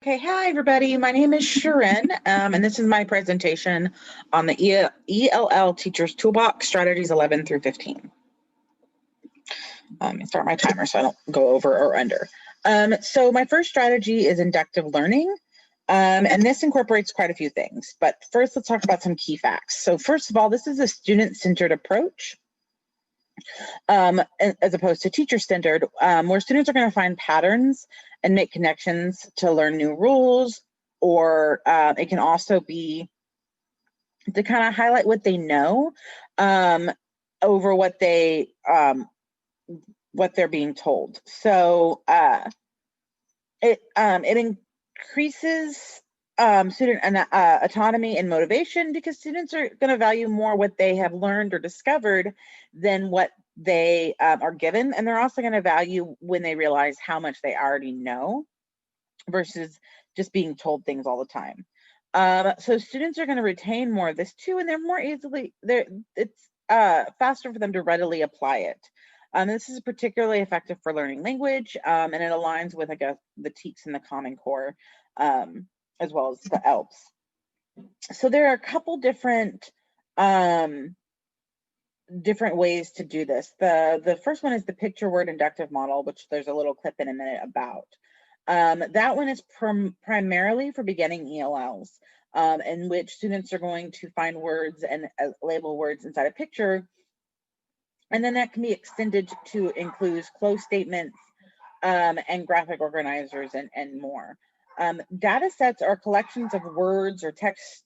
Okay, hi everybody. My name is Sharon, and this is my presentation on the ELL Teachers Toolbox Strategies 11 through 15. Let me start my timer so I don't go over or under. So my first strategy is inductive learning, and this incorporates quite a few things. But first, let's talk about some key facts. So first of all, this is a student-centered approach. As opposed to teacher-centered, where students are going to find patterns and make connections to learn new rules, or it can also be to kind of highlight what they know over what they're being told. So it increases student autonomy and motivation, because students are going to value more what they have learned or discovered than what they are given, and they're also going to value when they realize how much they already know versus just being told things all the time. So students are going to retain more of this too, and they're more easily it's faster for them to readily apply it. This is particularly effective for learning language, and it aligns with, I guess, the TEKS and the Common Core, as well as the ELLs. So there are a couple different ways to do this. The first one is the picture word inductive model, which there's a little clip in a minute about. That one is primarily for beginning ELLs, in which students are going to find words and label words inside a picture, and then that can be extended to include close statements and graphic organizers and more. Data sets are collections of words or texts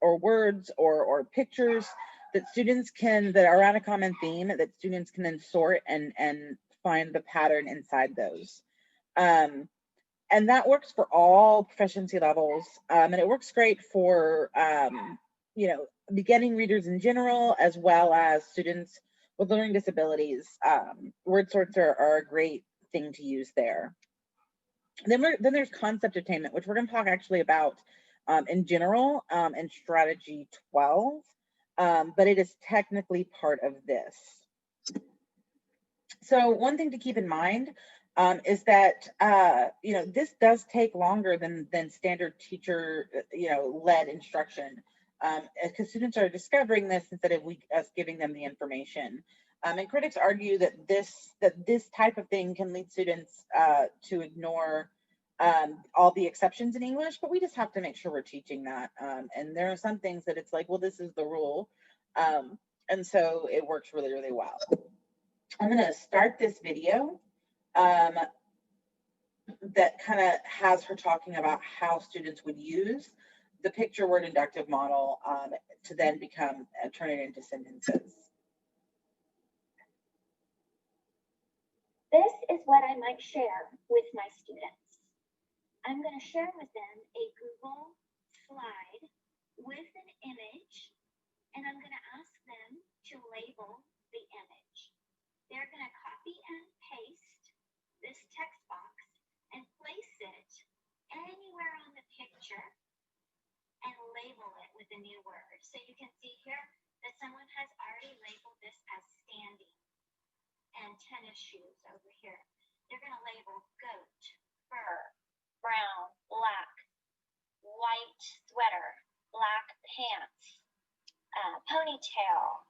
or words or pictures that students that are on a common theme, that students can then sort and find the pattern inside those. And that works for all proficiency levels, and it works great for beginning readers in general, as well as students with learning disabilities. Word sorts are a great thing to use there. Then there's concept attainment, which we're going to talk actually about in general in strategy 12, but it is technically part of this. So one thing to keep in mind is that this does take longer than standard teacher led instruction, because students are discovering this instead of us giving them the information. And critics argue that this type of thing can lead students to ignore all the exceptions in English, but we just have to make sure we're teaching that. And there are some things that it's like, well, this is the rule, and so it works really, really well. I'm going to start this video that kind of has her talking about how students would use the picture word inductive model to then turn it into sentences. This is what I might share with my students. I'm going to share with them a Google slide with an image, and I'm going to ask them to label the image. They're going to copy and paste this text box and place it anywhere on the picture and label it with a new word. So you can see here that someone has already labeled this as standing, and tennis shoes over here. They're going to label goat, fur, brown, black, white sweater, black pants, ponytail,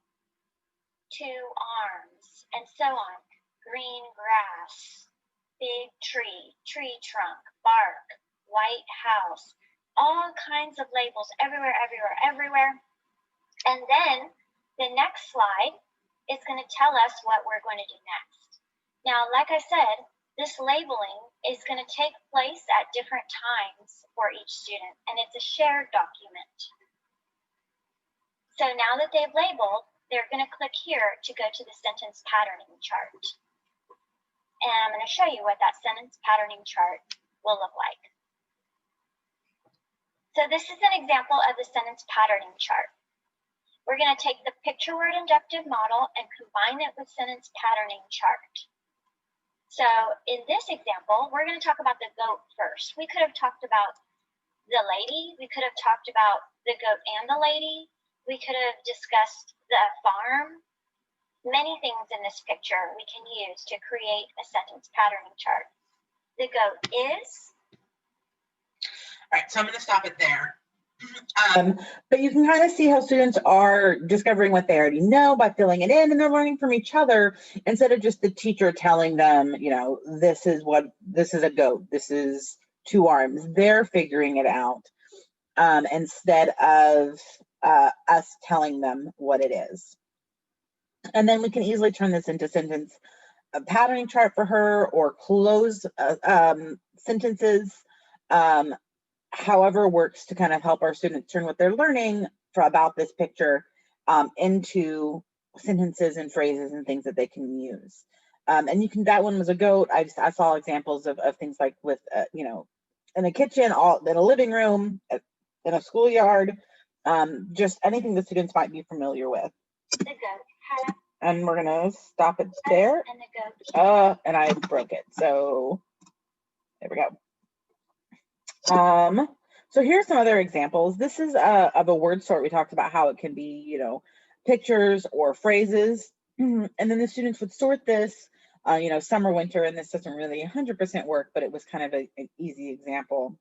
two arms, and so on. Green grass, big tree, tree trunk, bark, white house, all kinds of labels everywhere, everywhere, everywhere. And then the next slide is going to tell us what we're going to do next. Now, like I said, this labeling is going to take place at different times for each student, and it's a shared document. So now that they've labeled, they're going to click here to go to the sentence patterning chart. And I'm going to show you what that sentence patterning chart will look like. So this is an example of the sentence patterning chart. We're going to take the picture word inductive model and combine it with sentence patterning chart. So in this example, we're going to talk about the goat first. We could have talked about the lady. We could have talked about the goat and the lady. We could have discussed the farm. Many things in this picture we can use to create a sentence patterning chart. The goat is, right, so I'm going to stop it there. But you can kind of see how students are discovering what they already know by filling it in, and they're learning from each other instead of just the teacher telling them, you know, this is a goat, this is 2 arms. They're figuring it out instead of us telling them what it is. And then we can easily turn this into sentence a patterning chart for her, or close sentences, however works to kind of help our students turn what they're learning about this picture into sentences and phrases and things that they can use. And you can, that one was a goat. I saw examples of things like with, you know, in a kitchen, in a living room, in a schoolyard, just anything the students might be familiar with. The goat. And we're gonna stop it there. And the goat. And I broke it. So there we go. So here's some other examples. This is of a word sort. We talked about how it can be, you know, pictures or phrases. And then the students would sort this, you know, summer, winter, and this doesn't really 100% work, but it was kind of an easy example.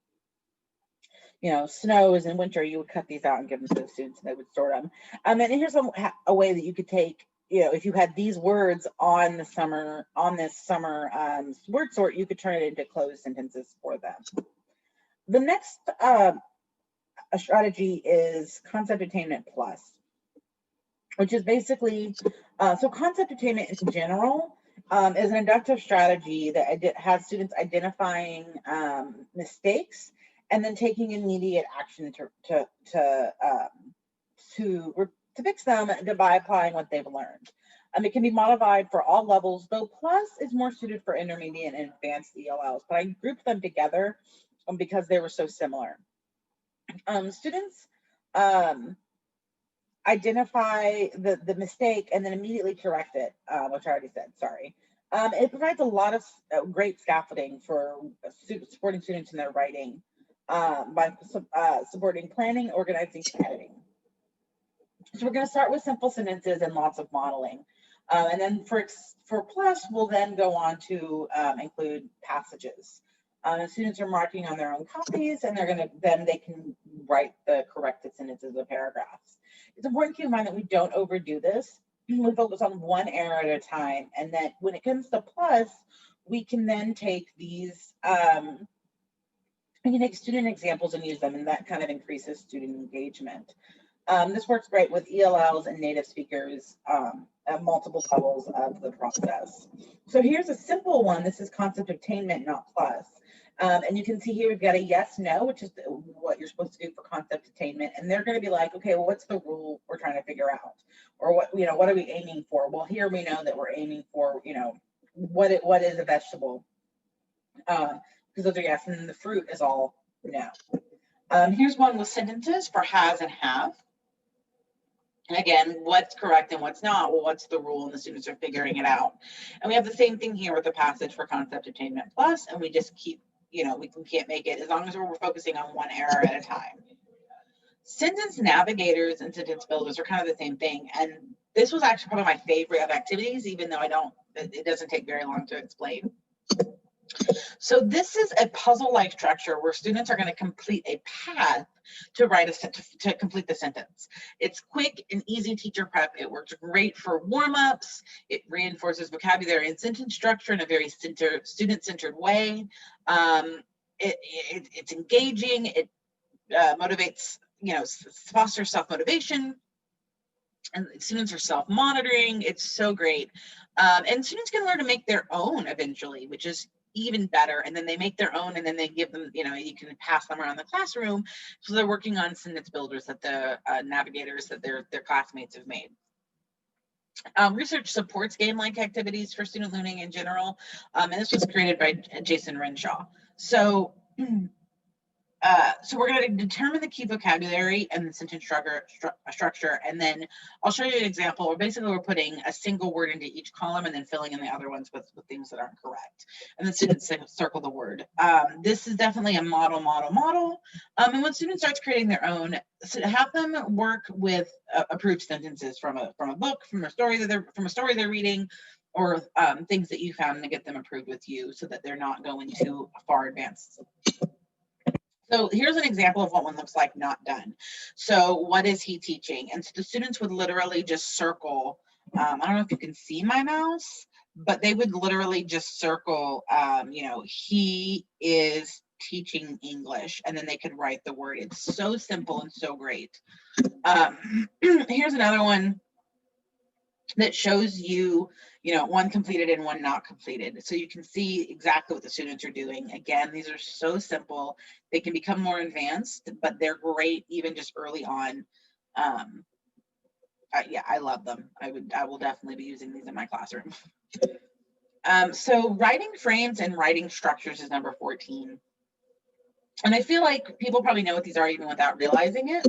You know, snow is in winter, you would cut these out and give them to the students and they would sort them. And here's a way that you could take, you know, if you had these words on this summer word sort, you could turn it into closed sentences for them. The next strategy is concept attainment plus, which is basically, so concept attainment in general is an inductive strategy that has students identifying mistakes and then taking immediate action to fix them by applying what they've learned. It can be modified for all levels, though plus is more suited for intermediate and advanced ELLs, but I grouped them together because they were so similar. Students identify the mistake and then immediately correct it, which I already said, sorry. It provides a lot of great scaffolding for supporting students in their writing by supporting planning, organizing, and editing. So we're going to start with simple sentences and lots of modeling. And then for plus, we'll then go on to include passages. Students are marking on their own copies, and they can write the corrected sentences or paragraphs. It's important to keep in mind that we don't overdo this. We focus on one error at a time, and that when it comes to plus, we can then take these, we can take student examples and use them, and that kind of increases student engagement. This works great with ELLs and native speakers at multiple levels of the process. So here's a simple one. This is concept attainment, not plus. And you can see here we've got a yes, no, which is what you're supposed to do for concept attainment. And they're going to be like, okay, well, what's the rule we're trying to figure out? Or what, you know, what are we aiming for? Well, here we know that we're aiming for, you know, what is a vegetable? Because those are yes, and then the fruit is all no. Here's one with sentences for has and have. And again, what's correct and what's not? Well, what's the rule? And the students are figuring it out. And we have the same thing here with the passage for concept attainment plus, and we just keep, you know, we can't make it as long as we're focusing on one error at a time. Sentence navigators and sentence builders are kind of the same thing. And this was actually probably my favorite of activities, even though it doesn't take very long to explain. So this is a puzzle-like structure where students are going to complete a path to complete the sentence. It's quick and easy teacher prep. It works great for warm-ups. It reinforces vocabulary and sentence structure in a very student-centered way. It's engaging. It motivates, you know, fosters self-motivation. And students are self-monitoring. It's so great. And students can learn to make their own eventually, which is even better. And then they make their own, and then they give them, you know, you can pass them around the classroom. So they're working on sentence builders that the navigators that their classmates have made. Research supports game-like activities for student learning in general. And this was created by Jason Renshaw. So we're going to determine the key vocabulary and the sentence structure, and then I'll show you an example where basically we're putting a single word into each column and then filling in the other ones with things that aren't correct. And the students circle the word. This is definitely a model. And when students start creating their own, so have them work with approved sentences from a book, from a story they're reading, or things that you found to get them approved with you, so that they're not going too far advanced. So here's an example of what one looks like not done. So what is he teaching? And so the students would literally just circle. I don't know if you can see my mouse, but they would literally just circle, he is teaching English, and then they could write the word. It's so simple and so great. Here's another one that shows you, one completed and one not completed. So you can see exactly what the students are doing. Again, these are so simple. They can become more advanced, but they're great even just early on. Yeah, I love them. I will definitely be using these in my classroom. So writing frames and writing structures is number 14. And I feel like people probably know what these are even without realizing it.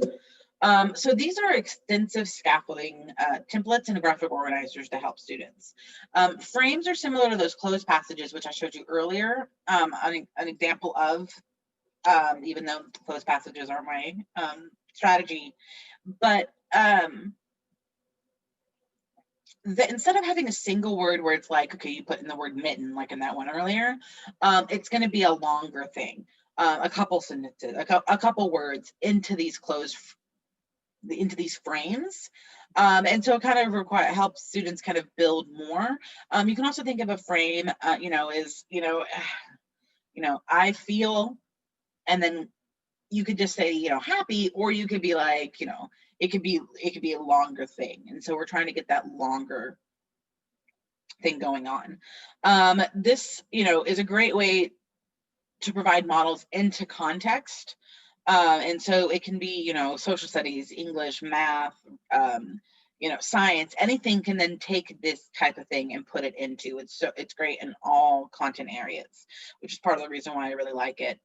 So these are extensive scaffolding templates and graphic organizers to help students. Frames are similar to those closed passages, which I showed you earlier. An example of, even though closed passages are my strategy, but instead of having a single word where it's like, okay, you put in the word mitten, like in that one earlier, it's going to be a longer thing, a couple sentences, a couple words into these frames. And so it kind of helps students kind of build more. You can also think of a frame, I feel, and then you could just say, happy, or you could be like, it could be a longer thing. And so we're trying to get that longer thing going on. This, is a great way to provide models into context. And so it can be, social studies, English, math, science, anything can then take this type of thing and put it into it. So it's great in all content areas, which is part of the reason why I really like it.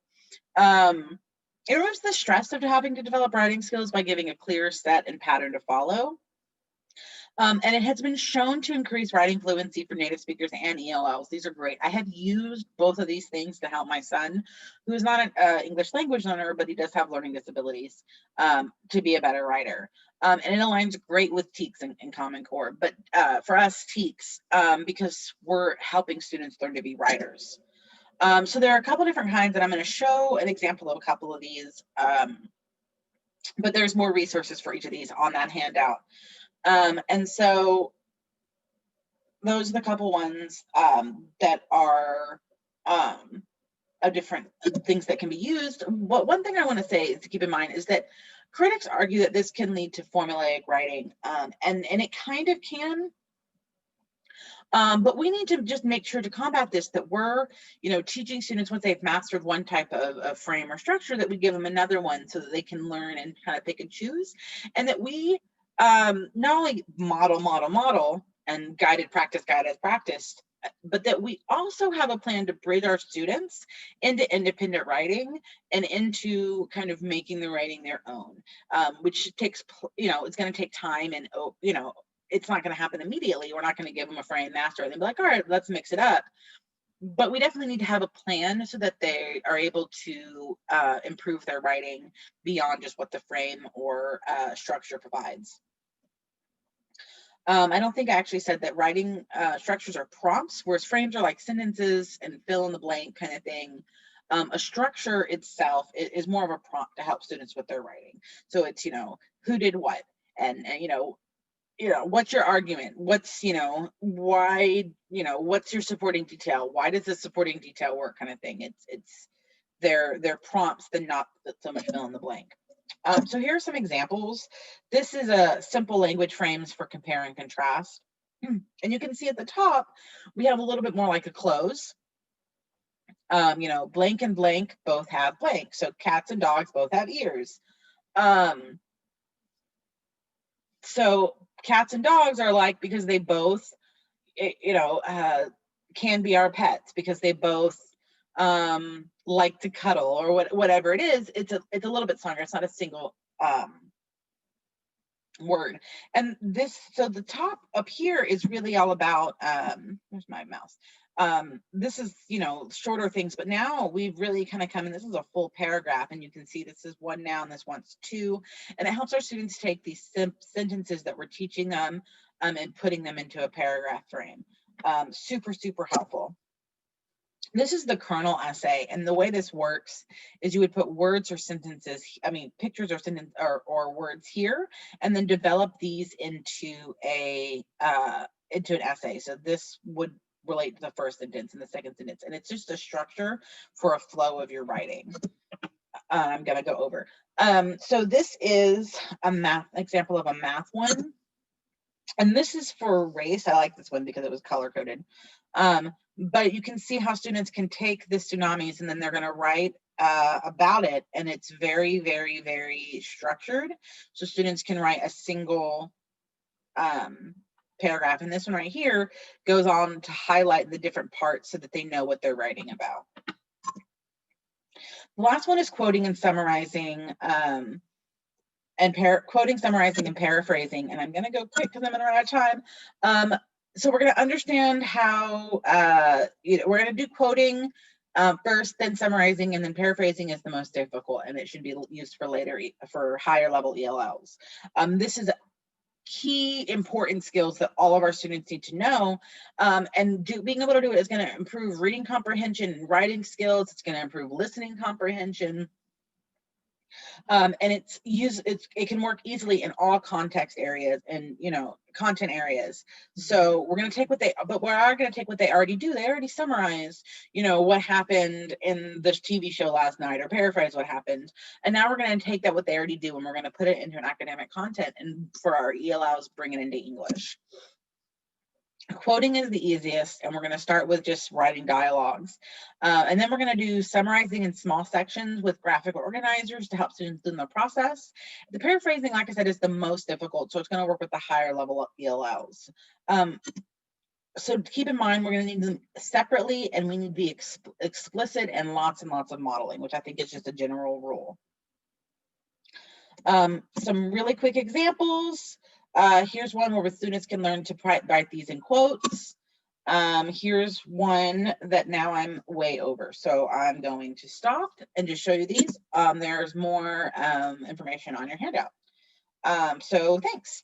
It removes the stress of having to develop writing skills by giving a clear set and pattern to follow. And it has been shown to increase writing fluency for native speakers and ELLs. These are great. I have used both of these things to help my son, who is not an English language learner, but he does have learning disabilities, to be a better writer. And it aligns great with TEKS and Common Core. But for us, TEKS, because we're helping students learn to be writers. So there are a couple different kinds, and I'm going to show an example of a couple of these. But there's more resources for each of these on that handout. And so those are the couple ones that are different things that can be used. One thing I want to say is to keep in mind is that critics argue that this can lead to formulaic writing, and it kind of can. But we need to just make sure to combat this, that we're, teaching students once they've mastered one type of frame or structure, that we give them another one so that they can learn and kind of pick and choose, and that we not only model and guided practice, but that we also have a plan to bridge our students into independent writing and into kind of making the writing their own, which takes, it's going to take time, and, it's not going to happen immediately. We're not going to give them a frame master and be like, all right, let's mix it up. But we definitely need to have a plan so that they are able to improve their writing beyond just what the frame or structure provides. I don't think I actually said that writing structures are prompts, whereas frames are like sentences and fill in the blank kind of thing. A structure itself is more of a prompt to help students with their writing. So it's, who did what, and what's your argument? What's, why, what's your supporting detail? Why does this supporting detail work, kind of thing? It's their prompts, than not so much fill in the blank. So here are some examples. This is a simple language frames for compare and contrast. And you can see at the top, we have a little bit more like a close. Blank and blank both have blank. So cats and dogs both have ears. So cats and dogs are like, because they both, can be our pets, because they both like to cuddle, or whatever it is. It's a little bit stronger. It's not a single word. And so the top up here is really all about, where's my mouse? This is, shorter things, but now we've really kind of come in. This is a full paragraph, and you can see this is one noun, this one's two, and it helps our students take these sentences that we're teaching them and putting them into a paragraph frame. Super, super helpful. This is the kernel essay, and the way this works is you would put words or sentences, pictures or sentence or words here, and then develop these into an essay. So this would relate to the first sentence and the second sentence, and it's just a structure for a flow of your writing. I'm gonna go over. So this is a math example of a math one. And this is for race. I like this one because it was color coded. But you can see how students can take the tsunamis and then they're going to write about it. And it's very, very, very structured. So students can write a single paragraph. And this one right here goes on to highlight the different parts so that they know what they're writing about. The last one is quoting and summarizing. Quoting, summarizing, and paraphrasing. And I'm going to go quick because I'm going to run out of time. So we're going to understand how, we're going to do quoting first, then summarizing, and then paraphrasing is the most difficult, and it should be used for higher level ELLs. This is key important skills that all of our students need to know, and being able to do it is going to improve reading comprehension and writing skills. It's going to improve listening comprehension. And it can work easily in all context areas and content areas. So we're going to take what they already do. They already summarize what happened in the TV show last night, or paraphrase what happened, and now we're going to take what they already do and we're going to put it into an academic content, and for our ELLs bring it into English. Quoting is the easiest, and we're going to start with just writing dialogues. And then we're going to do summarizing in small sections with graphic organizers to help students in the process. The paraphrasing, like I said, is the most difficult, so it's going to work with the higher level of ELLs. So keep in mind, we're going to need them separately, and we need to be explicit and lots of modeling, which I think is just a general rule. Some really quick examples. Here's one where students can learn to write these in quotes. Here's one that now I'm way over, so I'm going to stop and just show you these. There's more information on your handout. So thanks.